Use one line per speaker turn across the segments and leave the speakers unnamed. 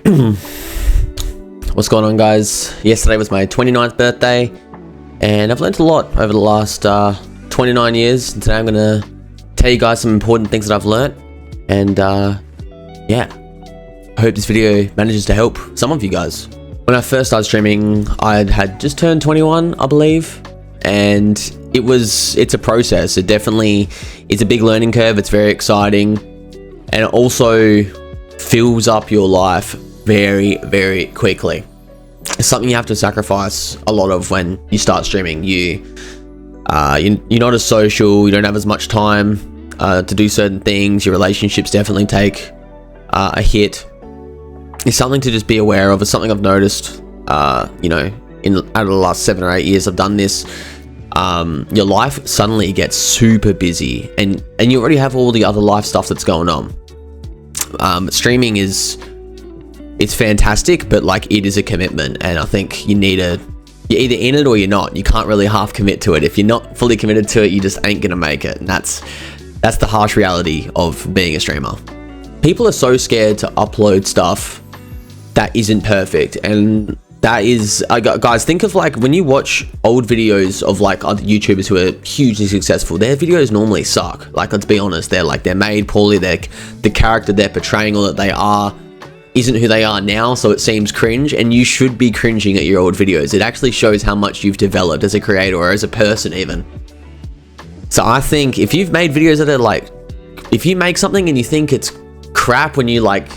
What's going on, guys? Yesterday was my 29th birthday and I've learned a lot over the last 29 years. And today I'm going to tell you guys some important things that I've learned, and yeah, I hope this video manages to help some of you guys. When I first started streaming, I had just turned 21, I believe, and it's a process. It definitely is a big learning curve. It's very exciting, and it also fills up your life very, very quickly. It's something you have to sacrifice a lot of when you start streaming. You're not as social, you don't have as much time to do certain things. Your relationships definitely take a hit. It's something to just be aware of. It's something I've noticed, out of the last 7 or 8 years I've done this. Your life suddenly gets super busy, and you already have all the other life stuff that's going on. Streaming it's fantastic, but like, it is a commitment, and I think you're either in it or you're not. You can't really half commit to it. If you're not fully committed to it, you just ain't gonna make it, and that's the harsh reality of being a streamer. People are so scared to upload stuff that isn't perfect, and that is, guys, think of like when you watch old videos of like other YouTubers who are hugely successful. Their videos normally suck. Like, let's be honest, they're made poorly. The character they're portraying, or that they are, isn't who they are now, so it seems cringe, and you should be cringing at your old videos. It actually shows how much you've developed as a creator, or as a person even. So I think if you've made videos that are like, if you make something and you think it's crap, when you like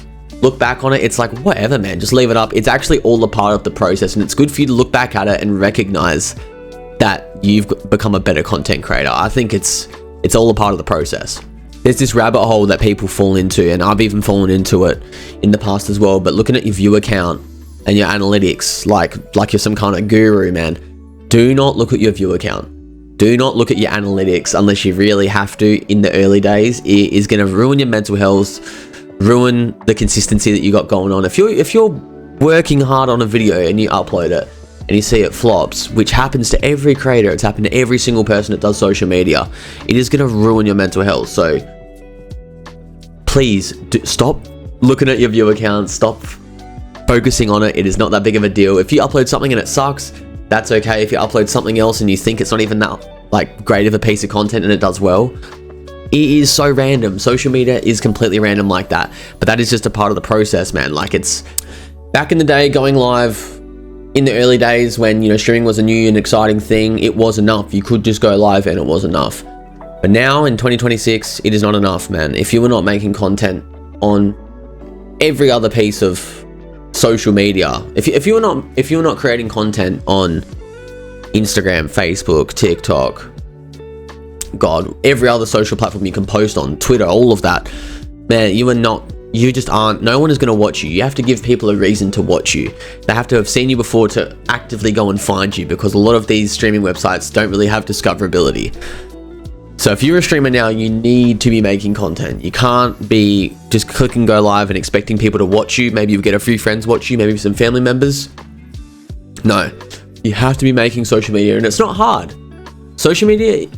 look back on it, it's like, whatever, man, just leave it up. It's actually all a part of the process, and it's good for you to look back at it and recognize that you've become a better content creator. I think it's all a part of the process. There's this rabbit hole that people fall into, and I've even fallen into it in the past as well, but looking at your viewer count and your analytics like you're some kind of guru, man. Do not look at your viewer count. Do not look at your analytics unless you really have to in the early days. It is going to ruin your mental health, ruin the consistency that you got going on. If you're working hard on a video and you upload it and you see it flops, which happens to every creator, it's happened to every single person that does social media, it is going to ruin your mental health. So please stop looking at your viewer count, stop focusing on it. It is not that big of a deal. If you upload something and it sucks, that's okay. If you upload something else and you think it's not even that like great of a piece of content and it does well, it is so random. Social media is completely random like that, but that is just a part of the process, man. Like, it's back in the day, going live in the early days when, streaming was a new and exciting thing, it was enough. You could just go live and it was enough. But now in 2026, it is not enough, man. If you were not making content on every other piece of social media, if you were not creating content on Instagram, Facebook, TikTok, God, every other social platform you can post on, Twitter, all of that, man, you just aren't. No one is going to watch you. You have to give people a reason to watch you. They have to have seen you before to actively go and find you, because a lot of these streaming websites don't really have discoverability. So if you're a streamer now, you need to be making content. You can't be just click and go live and expecting people to watch you. Maybe you'll get a few friends watch you, maybe some family members. No, you have to be making social media, and it's not hard. Social media,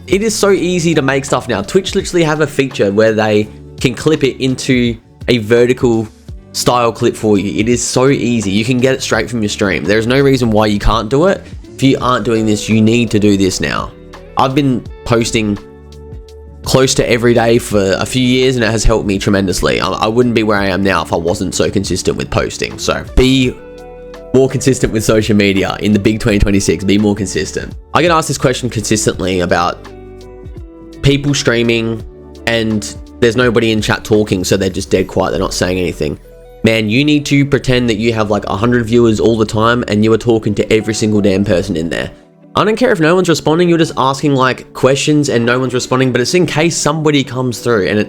it is so easy to make stuff now. Twitch literally have a feature where they can clip it into a vertical style clip for you. It is so easy. You can get it straight from your stream. There's no reason why you can't do it. If you aren't doing this, you need to do this now. I've been posting close to every day for a few years, and it has helped me tremendously. I wouldn't be where I am now if I wasn't so consistent with posting. So be more consistent with social media in the big 2026. Be more consistent. I get asked this question consistently about people streaming and there's nobody in chat talking, so they're just dead quiet, they're not saying anything. Man, you need to pretend that you have like 100 viewers all the time and you are talking to every single damn person in there. I don't care if no one's responding, you're just asking like questions and no one's responding, but it's in case somebody comes through, and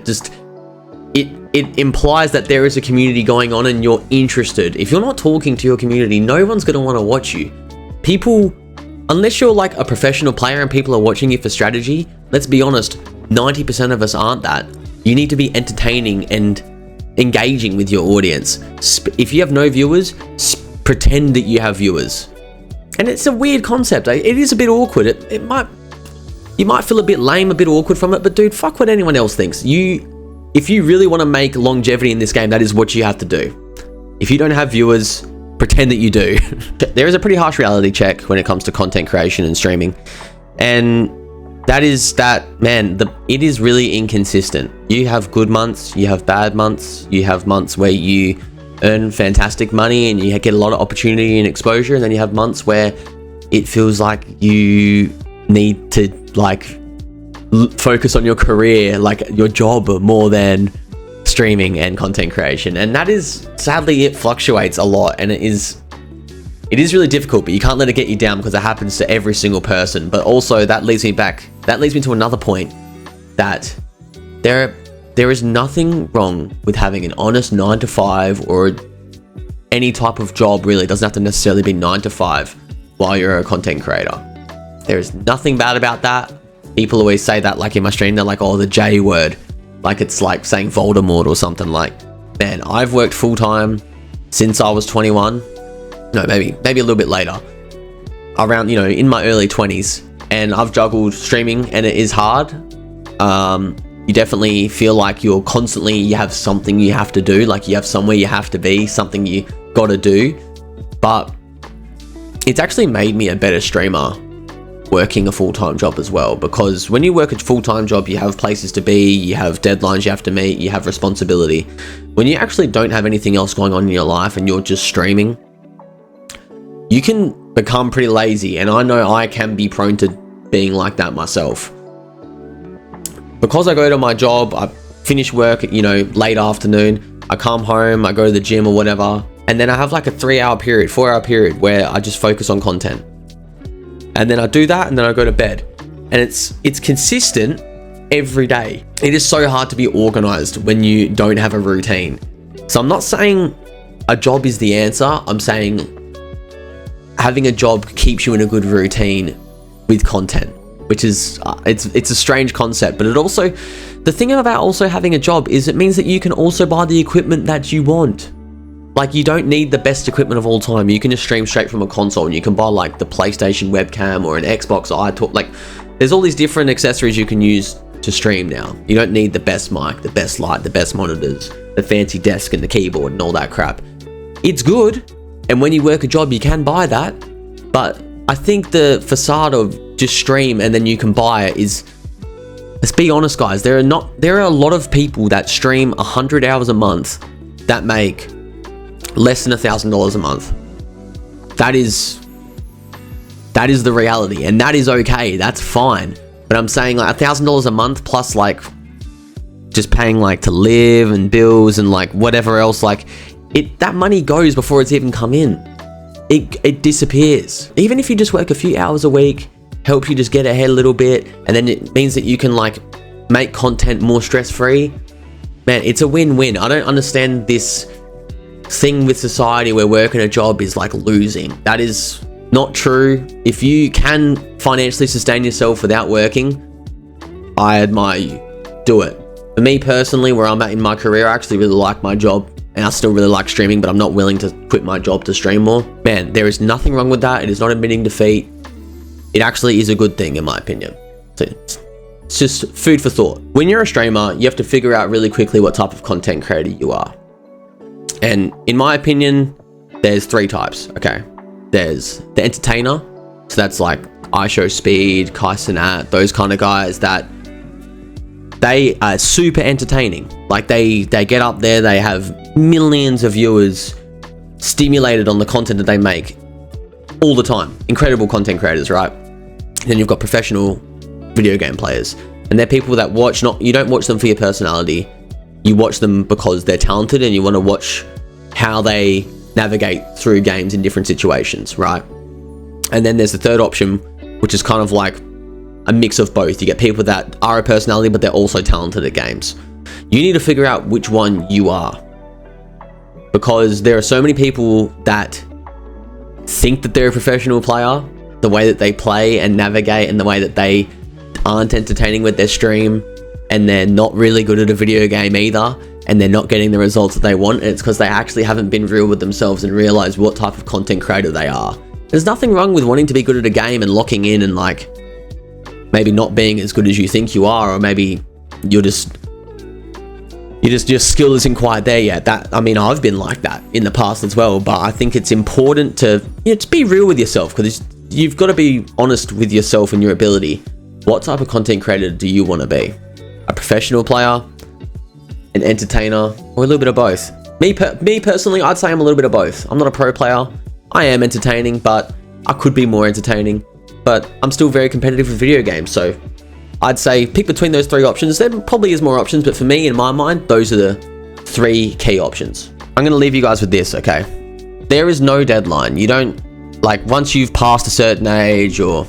it implies that there is a community going on and you're interested. If you're not talking to your community, no one's going to want to watch you. People, unless you're like a professional player and people are watching you for strategy, let's be honest, 90% of us aren't that. You need to be entertaining and engaging with your audience. If you have no viewers, pretend that you have viewers. And it's a weird concept. It is a bit awkward. You might feel a bit lame, a bit awkward from it, but dude, fuck what anyone else thinks. If you really want to make longevity in this game, that is what you have to do. If you don't have viewers, pretend that you do. There is a pretty harsh reality check when it comes to content creation and streaming. And that is that, man, it is really inconsistent. You have good months, you have bad months, you have months where you earn fantastic money and you get a lot of opportunity and exposure, and then you have months where it feels like you need to like focus on your career, like your job, more than streaming and content creation. And that is, sadly, it fluctuates a lot, and it is really difficult, but you can't let it get you down because it happens to every single person. But also that leads me to another point, that there is nothing wrong with having an honest 9 to 5 or any type of job. Really, it doesn't have to necessarily be 9 to 5 while you're a content creator. There is nothing bad about that. People always say that, like in my stream, they're like, oh, the J word, like it's like saying Voldemort or something. Like, man, I've worked full-time since I was 21. No, maybe a little bit later, around, in my early 20s, and I've juggled streaming, and it is hard. You definitely feel like you have something you have to do, like you have somewhere you have to be, something you got to do. But it's actually made me a better streamer working a full-time job as well, because when you work a full-time job, you have places to be, you have deadlines you have to meet, you have responsibility. When you actually don't have anything else going on in your life and you're just streaming, you can become pretty lazy, and I know I can be prone to being like that myself. Because I go to my job, I finish work, late afternoon, I come home, I go to the gym or whatever, and then I have like a 3-hour period, 4-hour period where I just focus on content. And then I do that, and then I go to bed. And it's consistent every day. It is so hard to be organized when you don't have a routine. So I'm not saying a job is the answer. I'm saying having a job keeps you in a good routine with content, which is it's a strange concept. But it also, the thing about also having a job is it means that you can also buy the equipment that you want. Like, you don't need the best equipment of all time. You can just stream straight from a console, and you can buy like the PlayStation webcam or an Xbox iTalk. Like, there's all these different accessories you can use to stream now. You don't need the best mic, the best light, the best monitors, the fancy desk and the keyboard and all that crap. It's good, and when you work a job, you can buy that. But I think the facade of just stream and then you can buy it is, let's be honest, guys, there are a lot of people that stream 100 hours a month that make less than $1,000 a month. That is the reality, and that is okay. That's fine. But I'm saying like $1,000 a month plus like just paying like to live and bills and like whatever else, like that money goes before it's even come in. It disappears. Even if you just work a few hours a week, helps you just get ahead a little bit, and then it means that you can like make content more stress-free. Man, it's a win-win. I don't understand this thing with society where working a job is like losing. That is not true. If you can financially sustain yourself without working, I admire you. Do it. For me personally, where I'm at in my career, I actually really like my job, and I still really like streaming, but I'm not willing to quit my job to stream more. Man, there is nothing wrong with that. It is not admitting defeat. It actually is a good thing, in my opinion. So it's just food for thought. When you're a streamer, you have to figure out really quickly what type of content creator you are. And in my opinion, there's 3 types, okay? There's the entertainer. So that's like iShowSpeed, Kai Cenat, those kind of guys that they are super entertaining. Like they get up there, they have millions of viewers stimulated on the content that they make all the time. Incredible content creators, right? Then you've got professional video game players, and they're people that watch, you don't watch them for your personality. You watch them because they're talented, and you want to watch how they navigate through games in different situations, right? And then there's the third option, which is kind of like a mix of both. You get people that are a personality, but they're also talented at games. You need to figure out which one you are, because there are so many people that think that they're a professional player, the way that they play and navigate, and the way that they aren't entertaining with their stream, and they're not really good at a video game either, and they're not getting the results that they want. And it's because they actually haven't been real with themselves and realized what type of content creator they are. There's nothing wrong with wanting to be good at a game and locking in and like maybe not being as good as you think you are, or maybe you're your skill isn't quite there yet. I mean, I've been like that in the past as well, but I think it's important to, to be real with yourself, because you've got to be honest with yourself and your ability. What type of content creator do you want to be? A professional player, an entertainer, or a little bit of both? Me personally, I'd say I'm a little bit of both. I'm not a pro player. I am entertaining, but I could be more entertaining. But I'm still very competitive with video games, so I'd say pick between those 3 options. There probably is more options, but for me, in my mind, those are the 3 key options. I'm going to leave you guys with this, okay? There is no deadline. You don't, like, once you've passed a certain age or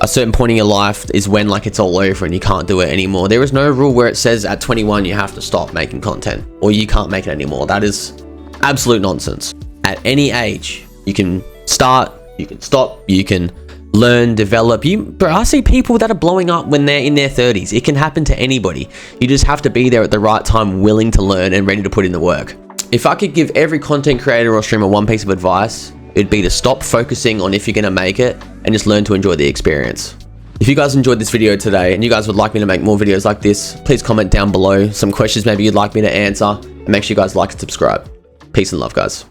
a certain point in your life is when, like, it's all over and you can't do it anymore. There is no rule where it says at 21 you have to stop making content or you can't make it anymore. That is absolute nonsense. At any age, you can start, you can stop, you can learn, develop. Bro, I see people that are blowing up when they're in their 30s. It can happen to anybody. You just have to be there at the right time, willing to learn and ready to put in the work. If I could give every content creator or streamer one piece of advice, it'd be to stop focusing on if you're gonna make it and just learn to enjoy the experience. If you guys enjoyed this video today and you guys would like me to make more videos like this, please comment down below some questions maybe you'd like me to answer, and make sure you guys like and subscribe. Peace and love, guys.